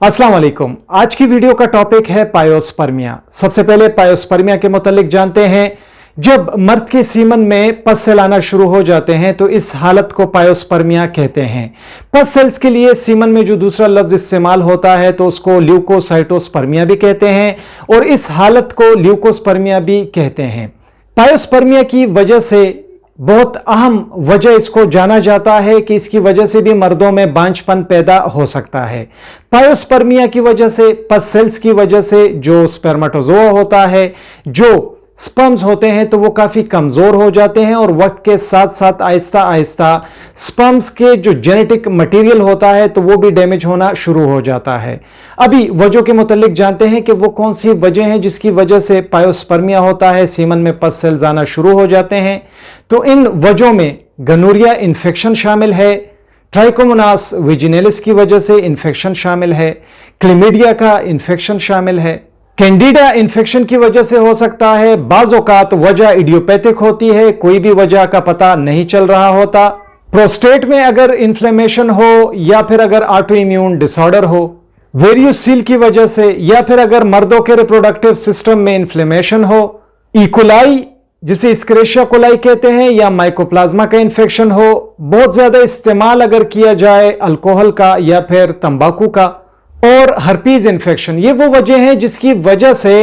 अस्सलाम वालेकुम। आज की वीडियो का टॉपिक है पायोस्पर्मिया। सबसे पहले पायोस्पर्मिया के मुतालिक जानते हैं। जब मर्द के सीमन में पस सेल आना शुरू हो जाते हैं तो इस हालत को पायोस्पर्मिया कहते हैं। पस सेल्स के लिए सीमन में जो दूसरा लफ्ज इस्तेमाल होता है तो उसको ल्यूकोसाइटोस्पर्मिया भी कहते हैं और इस हालत को ल्यूकोस्पर्मिया भी कहते हैं। पायोस्पर्मिया की वजह से बहुत अहम वजह इसको जाना जाता है कि इसकी वजह से भी मर्दों में बांझपन पैदा हो सकता है। पायोस्पर्मिया की वजह से, पस सेल्स की वजह से जो स्पर्मेटोजोआ होता है, जो स्पर्म्स होते हैं तो वो काफ़ी कमज़ोर हो जाते हैं और वक्त के साथ साथ आहिस्ता आहिस्ता स्पर्म्स के जो जेनेटिक मटेरियल होता है तो वो भी डैमेज होना शुरू हो जाता है। अभी वजह के मुतालिक जानते हैं कि वो कौन सी वजह है जिसकी वजह से पायोस्पर्मिया होता है, सीमन में पस सेल्स आना शुरू हो जाते हैं। तो इन वजहों में गनोरिया इन्फेक्शन शामिल है, ट्राइकोमोनास विजिनेलिस की वजह से इन्फेक्शन शामिल है, क्लेमिडिया का इन्फेक्शन शामिल है, कैंडिडा इन्फेक्शन की वजह से हो सकता है, बाज़ औक़ात वजह इडियोपैथिक होती है, कोई भी वजह का पता नहीं चल रहा होता, प्रोस्टेट में अगर इन्फ्लेमेशन हो या फिर अगर ऑटो इम्यून डिसऑर्डर हो, वेरियोसील की वजह से, या फिर अगर मर्दों के रिप्रोडक्टिव सिस्टम में इन्फ्लेमेशन हो, इकोलाई जिसे एस्केरिशिया कोलाई कहते हैं या माइकोप्लाज्मा का इन्फेक्शन हो, बहुत ज्यादा इस्तेमाल अगर किया जाए अल्कोहल का या फिर तंबाकू का, और हर्पीज इन्फेक्शन, ये वो वजह है जिसकी वजह से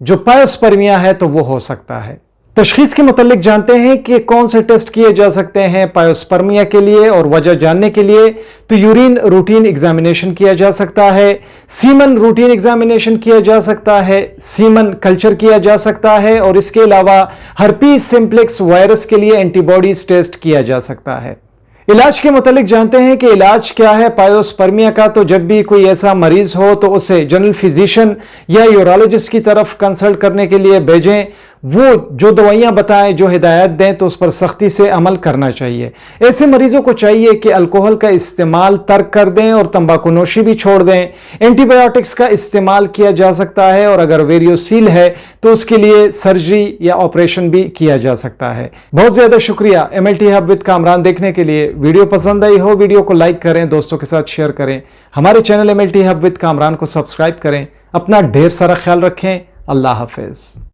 जो पायोस्पर्मिया है तो वो हो सकता है। तशखीस के मुतालिक जानते हैं कि कौन से टेस्ट किए जा सकते हैं पायोस्पर्मिया के लिए और वजह जानने के लिए। तो यूरिन रूटीन एग्जामिनेशन किया जा सकता है, सीमन रूटीन एग्जामिनेशन किया जा सकता है, सीमन कल्चर किया जा सकता है और इसके अलावा हर्पीज सिंप्लेक्स वायरस के लिए एंटीबॉडीज टेस्ट किया जा सकता है। इलाज के मुतालिक जानते हैं कि इलाज क्या है पायोस्पर्मिया का। तो जब भी कोई ऐसा मरीज हो तो उसे जनरल फिजिशियन या यूरोलॉजिस्ट की तरफ कंसल्ट करने के लिए भेजें। वो जो दवाइयां बताएं, जो हिदायत दें तो उस पर सख्ती से अमल करना चाहिए। ऐसे मरीजों को चाहिए कि अल्कोहल का इस्तेमाल तर्क कर दें और तंबाकू नोशी भी छोड़ दें। एंटीबायोटिक्स का इस्तेमाल किया जा सकता है और अगर वेरियोसील है तो उसके लिए सर्जरी या ऑपरेशन भी किया जा सकता है। बहुत ज़्यादा शुक्रिया MLT हब विद कामरान देखने के लिए। वीडियो पसंद आई हो वीडियो को लाइक करें, दोस्तों के साथ शेयर करें, हमारे channel MLT hub with Kamran को सब्सक्राइब करें। अपना ढेर सारा ख्याल रखें। अल्लाह हाफिज़।